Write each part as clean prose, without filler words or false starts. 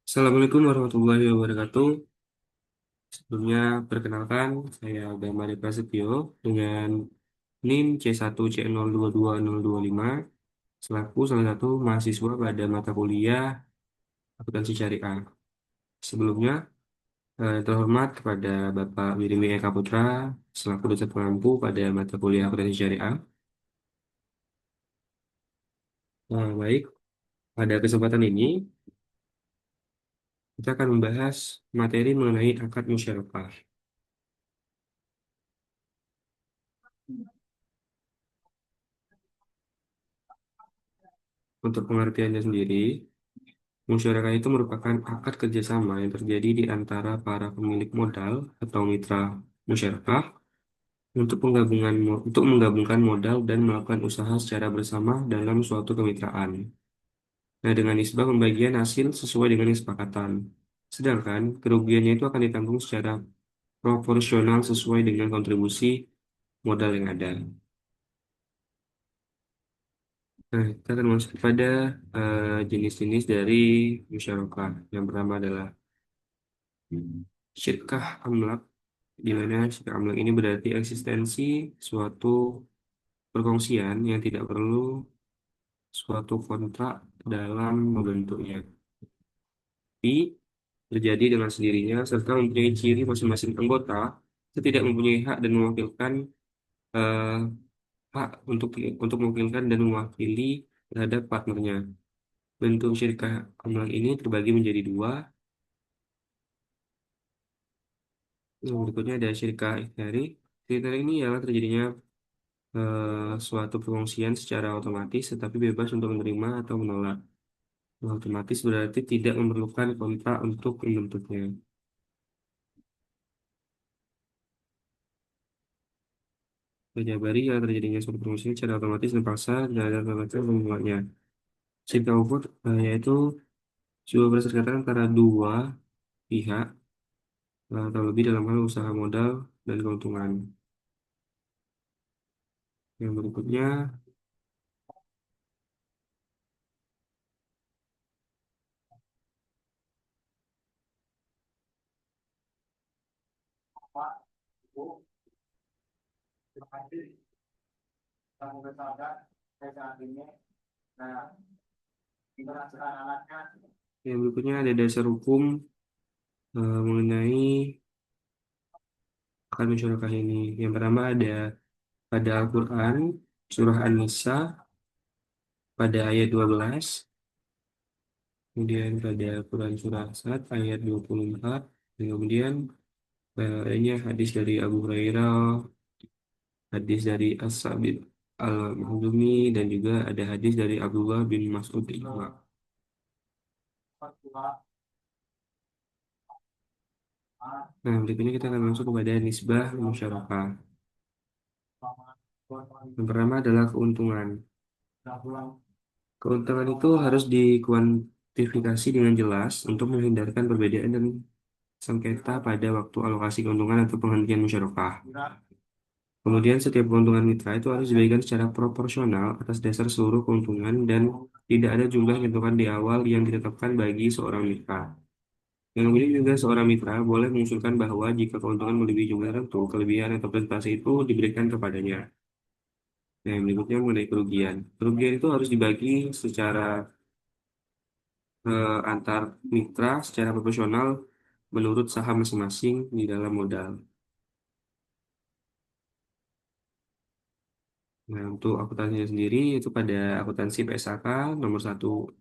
Assalamualaikum warahmatullahi wabarakatuh. Sebelumnya, perkenalkan, saya Damari Prasetyo dengan NIM C1C022025 selaku salah satu mahasiswa pada mata kuliah Akuntansi Syariah. Sebelumnya, terhormat kepada Bapak Wirimi Eka Putra selaku dosen pengampu pada mata kuliah Akuntansi Syariah. Baik, pada kesempatan ini kita akan membahas materi mengenai akad musyarakah. Untuk pengertiannya sendiri, musyarakah itu merupakan akad kerjasama yang terjadi di antara para pemilik modal atau mitra musyarakah untuk menggabungkan modal dan melakukan usaha secara bersama dalam suatu kemitraan. Nah, dengan nisbah pembagian hasil sesuai dengan kesepakatan. Sedangkan kerugiannya itu akan ditanggung secara proporsional sesuai dengan kontribusi modal yang ada. Nah, kita akan masuk kepada jenis-jenis dari musyarakah. Yang pertama adalah syirkah amlak, di mana sikap amlak ini berarti eksistensi suatu perkongsian yang tidak perlu suatu kontrak dalam membentuknya, tapi terjadi dengan sendirinya serta mempunyai ciri masing-masing anggota tidak mempunyai hak dan mewakilkan eh, hak untuk mewakilkan dan mewakili terhadap partnernya. Bentuk syirkah amlak ini terbagi menjadi dua. Yang berikutnya ada syirkah ikhtiyari. Syirkah ini ialah terjadinya suatu perkongsian secara otomatis tetapi bebas untuk menerima atau menolak. Otomatis berarti tidak memerlukan kontrak untuk membentuknya. Menjabari yang terjadinya suatu perkongsian secara otomatis dan paksa dan ada terlalu membuatnya. Sehingga ukur yaitu sebuah berdasarkan antara dua pihak atau lebih dalam hal usaha modal dan keuntungan. Yang berikutnya, ada dasar hukum mengenai akad musyarakah ini. Yang pertama ada pada Al-Quran, surah An-Nisa, pada ayat 12, kemudian pada Quran surah Asad ayat 24, dan kemudian lainnya hadis dari Abu Hurairah, hadis dari As-Sabit Al-Mahdumi, dan juga ada hadis dari Abdullah bin Mas'ud juga. Nah, berikutnya kita akan masuk kepada nisbah musyarakah. Yang pertama adalah keuntungan. Keuntungan itu harus dikuantifikasi dengan jelas untuk menghindarkan perbedaan dan sengketa pada waktu alokasi keuntungan atau penghentian musyarakah. Kemudian setiap keuntungan mitra itu harus dibagikan secara proporsional atas dasar seluruh keuntungan dan tidak ada jumlah yang ditentukan di awal yang ditetapkan bagi seorang mitra. Dan kemudian juga seorang mitra boleh mengusulkan bahwa jika keuntungan melebihi jumlah tertentu, kelebihan atau presentasi itu diberikan kepadanya. Nah, yang berikutnya mengenai kerugian. Kerugian itu harus dibagi secara antar mitra secara proporsional menurut saham masing-masing di dalam modal. Nah, untuk akuntansinya sendiri itu pada akuntansi PSAK nomor 106.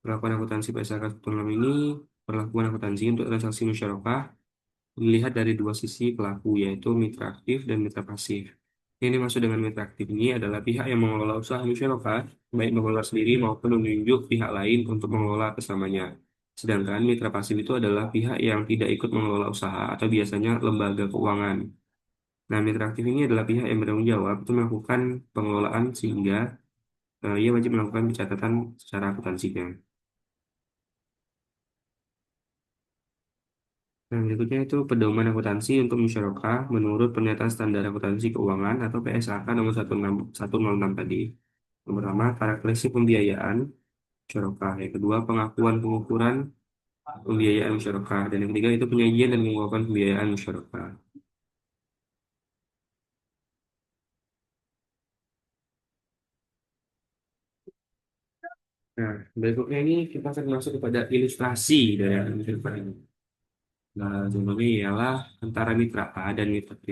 Perlakuan akuntansi PSAK 106 ini perlakuan akuntansi untuk transaksi musyarakah dilihat dari dua sisi pelaku, yaitu mitra aktif dan mitra pasif. Yang dimaksud dengan mitra aktif ini adalah pihak yang mengelola usaha musyarakah, baik mengelola sendiri maupun menunjuk pihak lain untuk mengelola bersamanya. Sedangkan mitra pasif itu adalah pihak yang tidak ikut mengelola usaha atau biasanya lembaga keuangan. Nah, mitra aktif ini adalah pihak yang bertanggung jawab untuk melakukan pengelolaan sehingga ia wajib melakukan pencatatan secara akuntansinya. Nah, berikutnya itu pedoman akuntansi untuk musyarakah menurut pernyataan standar akuntansi keuangan atau PSAK nomor 106 106 tadi. Yang pertama, karakteristik pembiayaan musyarakah. Yang kedua, pengakuan pengukuran pembiayaan musyarakah. Dan yang ketiga itu penyajian dan pengukuran pembiayaan musyarakah. Nah, berikutnya ini kita akan masuk kepada ilustrasi dari musyarakah ini. Nah, contohnya ialah antara mitra A dan mitra B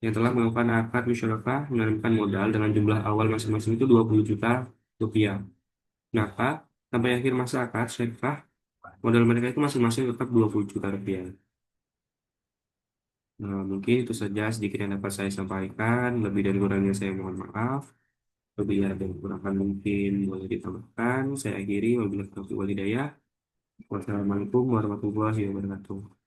yang telah melakukan akad musyarakah menanamkan modal dengan jumlah awal masing-masing itu 20 juta rupiah. Maka sampai akhir masa akad syarikah modal mereka itu masing-masing tetap 20 juta rupiah. Nah, mungkin itu saja sedikit yang dapat saya sampaikan. Lebih dan kurangnya saya mohon maaf. Lebih dan kurangnya mungkin boleh ditambahkan. Saya akhiri. Wabillahi taufiq wal hidayah. Wassalamualaikum warahmatullahi wabarakatuh.